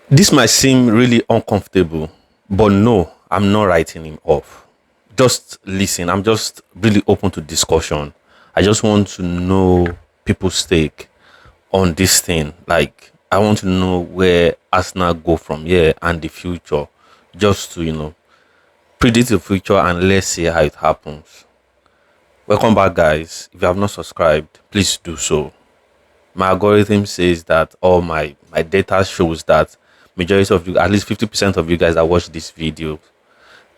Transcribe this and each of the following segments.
This might seem really uncomfortable, but no, I'm not writing him off. Just listen. I'm just really open to discussion. I just want to know people's take on this thing. Like, I want to know where Arsenal go from here and the future, just to predict the future and let's see how it happens. Welcome back, guys. If you have not subscribed, please do so. My algorithm says that all my data shows that majority of you, at least 50% of you guys that watch this video,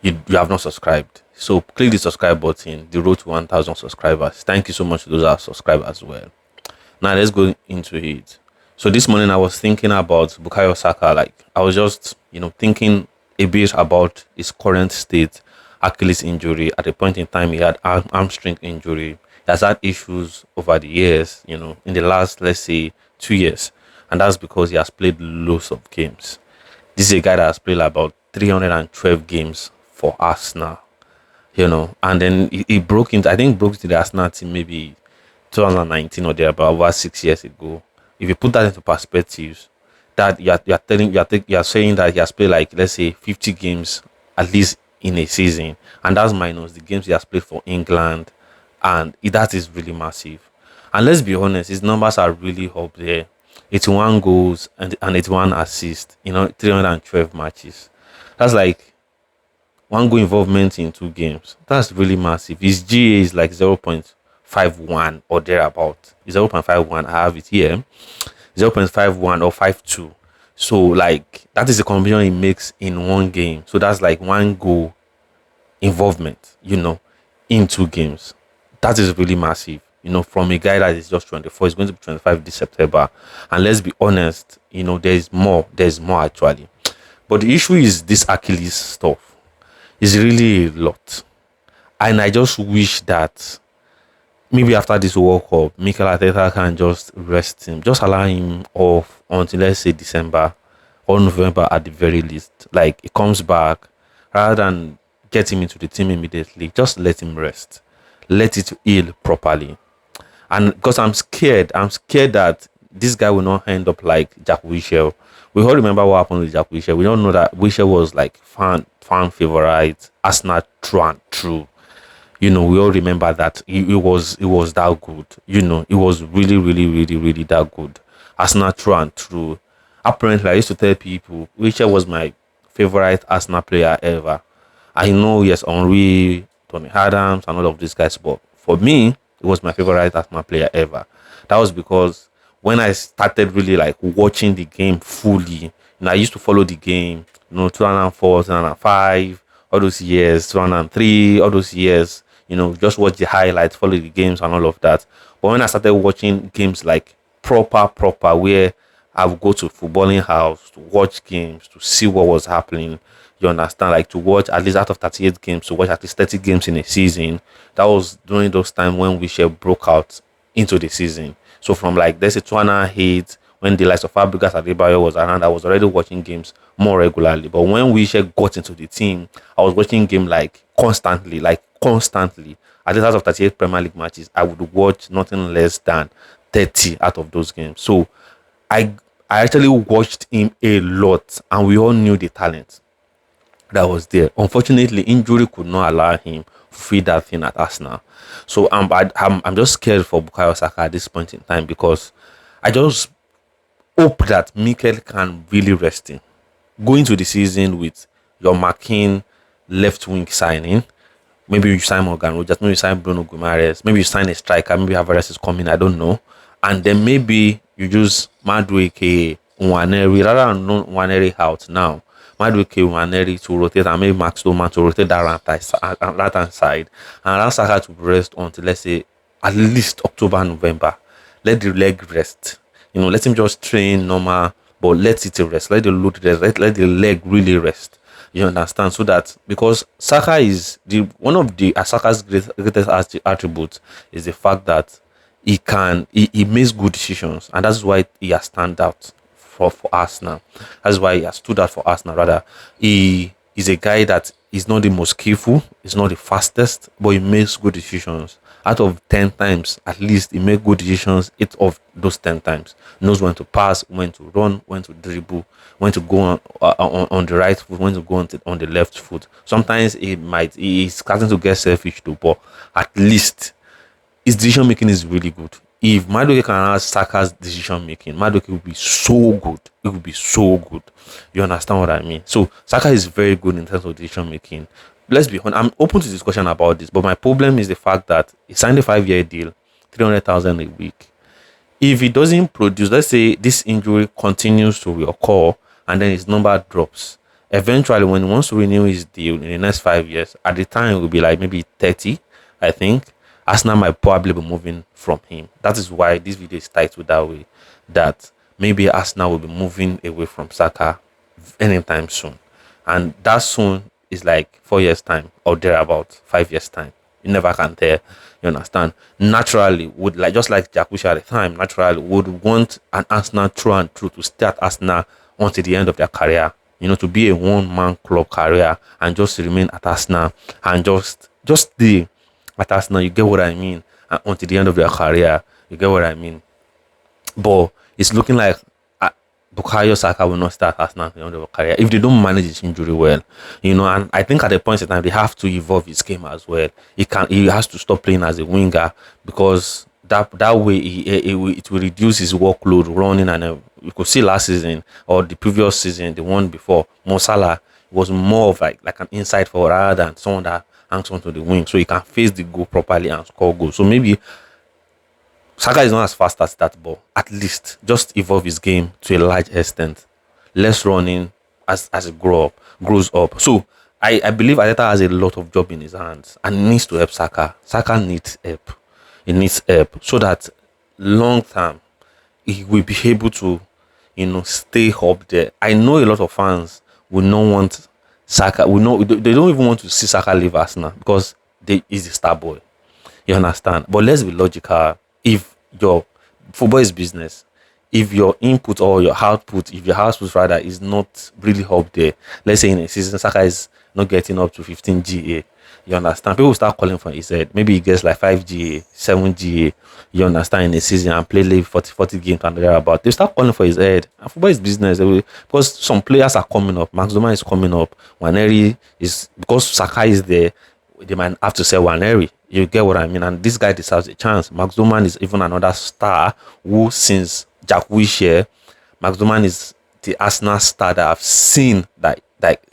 you have not subscribed. So click the subscribe button. The road to 1,000 subscribers. Thank you so much to those that are subscribed as well. Now let's go into it. So this morning I was thinking about Bukayo Saka. Like, I was just thinking a bit about his current state. Achilles injury. At a point in time, he had hamstring injury. He has had issues over the years. In the last, let's say, 2 years, and that's because he has played loads of games. This is a guy that has played about 312 games for Arsenal. And then he broke into, I think, broke to the Arsenal team maybe 2019 or there, about over 6 years ago. If you put that into perspective, that you're saying that he has played, like, let's say 50 games at least in a season, and that's minus the games he has played for England, and that is really massive. And let's be honest, his numbers are really up there. 81 goals and 81 assists, 312 matches. That's like one goal involvement in 2 games. That's really massive. His GA is like 0.51 or thereabout. 0.51, I have it here. 0.51 or 52. So, like, that is the combination he makes in 1 game. So that's like 1 goal involvement, in 2 games. That is really massive. From a guy that is just 24, he's going to be 25 this September. And let's be honest, there's more. There's more actually. But the issue is this Achilles stuff. It's really a lot. And I just wish that maybe after this World Cup, Mikel Arteta can just rest him. Just allow him off until, let's say, December or November at the very least. Like, he comes back, rather than get him into the team immediately, just let him rest. Let it heal properly. And because I'm scared that this guy will not end up like Jack Wilshere. We all remember what happened with Jack Wilshere. We don't know that Wilshere was like fan favorite, Arsenal through and through. We all remember that he was that good. It was really, really, really, really that good. Arsenal through and through. Apparently, I used to tell people Wilshere was my favorite Arsenal player ever. I know, yes, Henry, Tony Adams, and all of these guys, but for me, it was my favorite Arsenal player ever. That was because when I started really like watching the game fully, I used to follow the game, 2004, 2005, all those years, 2003, all those years, just watch the highlights, follow the games and all of that. But when I started watching games like proper, where I would go to footballing house to watch games, to see what was happening, you understand, like to watch at least out of 38 games, to watch at least 30 games in a season. That was during those times when Wilshere broke out into the season. So from like, there's a 2008, when the likes of Fabregas and Adebayo was around, I was already watching games more regularly. But when Wilshere got into the team, I was watching game like constantly. At least out of 38 Premier League matches, I would watch nothing less than 30 out of those games. So I actually watched him a lot, and we all knew the talent that was there. Unfortunately, injury could not allow him to feed that thing at Arsenal. So I'm just scared for Bukayo Saka at this point in time, because I just hope that Mikel can really rest him. Go into the season with your marking left wing signing. Maybe you sign Morgan Rogers, maybe you sign Bruno Guimaraes, maybe you sign a striker, maybe Alvarez is coming, I don't know. And then maybe you use Madueke Nwaneri, rather than Nwaneri out now. Madueke Nwaneri to rotate, and maybe Max Doman to rotate that right hand side, and allow Saka to rest until, let's say, at least October, November. Let the leg rest. Let him just train normal, but let it rest. Let the load rest. Let the leg really rest. You understand? So that, because Saka is one of Saka's greatest attributes is the fact that he makes good decisions, and that's why he has stand out for Arsenal. That's why he has stood out for Arsenal. Rather, he is a guy that is not the most skillful, is not the fastest, but he makes good decisions. Out of 10 times, at least he make good decisions 8 of those 10 times. Knows when to pass, when to run, when to dribble, when to go on the right foot, when to go on the left foot. Sometimes he's starting to get selfish too, but at least his decision making is really good. If Madueke can have Saka's decision making, Madueke will be so good. It will be so good. You understand what I mean? So Saka is very good in terms of decision making. Let's be honest. I'm open to discussion about this, but my problem is the fact that he signed a 5-year deal, 300,000 a week. If he doesn't produce, let's say this injury continues to reoccur and then his number drops. Eventually, when he wants to renew his deal in the next 5 years, at the time it will be like maybe 30, I think. Arsenal might probably be moving from him. That is why this video is titled that way. That maybe Arsenal will be moving away from Saka anytime soon. And that soon is like 4 years' time or thereabout, 5 years' time. You never can tell. You understand? Naturally, would like just like Jack Wilshere at the time, naturally would want an Arsenal through and through to start Arsenal until the end of their career. You know, to be a one-man club career and just remain at Arsenal and just stay at Arsenal. You get what I mean? And until the end of their career, you get what I mean? But it's looking like Bukayo Saka will not start Arsenal at the end of their career if they don't manage his injury well. You know, and I think at the point in time they have to evolve his game as well. He has to stop playing as a winger because that way it will reduce his workload running. And you could see last season or the previous season, the one before, Mo Salah was more of like an inside forward rather than someone that hangs onto the wing, so he can face the goal properly and score goals. So maybe Saka is not as fast as that, but at least just evolve his game to a large extent. Less running as it grows up. So I believe Arteta has a lot of job in his hands and he needs to help Saka. Saka needs help. He needs help so that long term he will be able to, stay up there. I know a lot of fans will not want Saka. They don't even want to see Saka leave Arsenal because he's the star boy. You understand? But let's be logical. If your football is business, if your input or your output, if your output rather is not really up there, let's say in a season Saka is not getting up to 15 GA, you understand? People start calling for his head. Maybe he gets like 5 GA, 7 GA, you understand, in a season and play like 40 games and thereabout. They start calling for his head. And football is business because some players are coming up. Max Zuma is coming up. Waneri is, because Saka is there, they might have to sell Waneri. You get what I mean? And this guy deserves a chance. Max Zuman is even another star who, since Jack Wilshere, Max Zuman is the Arsenal star that I've seen that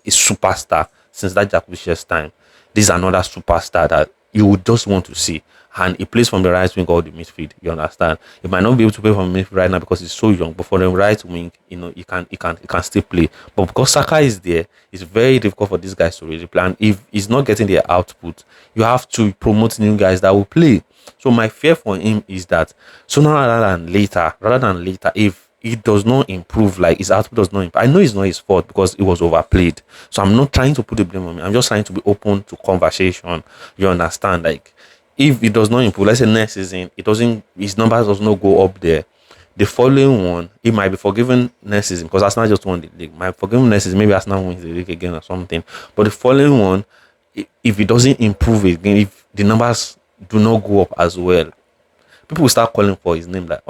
is superstar since that Jack Wilshere's time. This is another superstar that you would just want to see. And he plays from the right wing or the midfield. You understand? He might not be able to play from the midfield right now because he's so young. But for the right wing, he can still play. But because Saka is there, it's very difficult for these guys to really play. And if he's not getting their output, you have to promote new guys that will play. So my fear for him is that sooner rather than later, if he does not improve, like his output does not improve. I know it's not his fault because it was overplayed. So I'm not trying to put the blame on me. I'm just trying to be open to conversation. You understand? Like, if it does not improve, let's say next season, his numbers does not go up there. The following one, he might be forgiven next season because Arsenal just won the league. Might forgive him next season, maybe Arsenal wins the league again or something. But the following one, if it doesn't improve again, if the numbers do not go up as well, people will start calling for his name like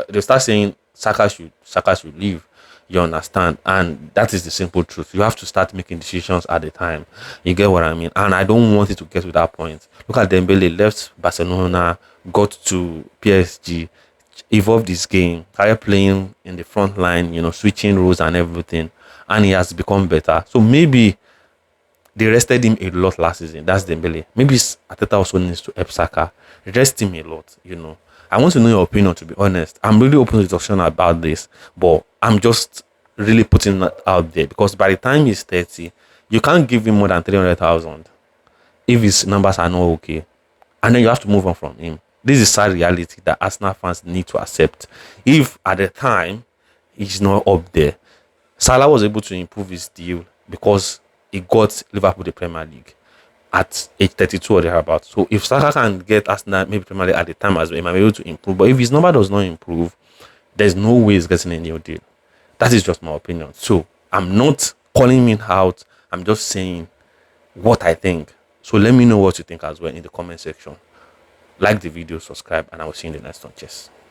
they'll start saying Saka should leave. You understand? And that is the simple truth. You have to start making decisions at the time. You get what I mean? And I don't want it to get to that point. Look at Dembele, left Barcelona, got to PSG, evolved his game, started playing in the front line, switching roles and everything. And he has become better. So maybe they rested him a lot last season. That's Dembele. Maybe Arteta also needs to help Saka. Rest him a lot, I want to know your opinion, to be honest. I'm really open to discussion about this, but I'm just really putting that out there because by the time he's 30, you can't give him more than 300,000 if his numbers are not okay. And then you have to move on from him. This is a sad reality that Arsenal fans need to accept. If at the time he's not up there, Salah was able to improve his deal because he got Liverpool the Premier League at age 32 or thereabouts. So if Saka can get Arsenal maybe Premier League at the time as well, he might be able to improve. But if his number does not improve, there's no way he's getting a new deal. That is just my opinion. So I'm not calling him out. I'm just saying what I think. So let me know what you think as well in the comment section. Like the video, subscribe, and I will see you in the next one. Cheers.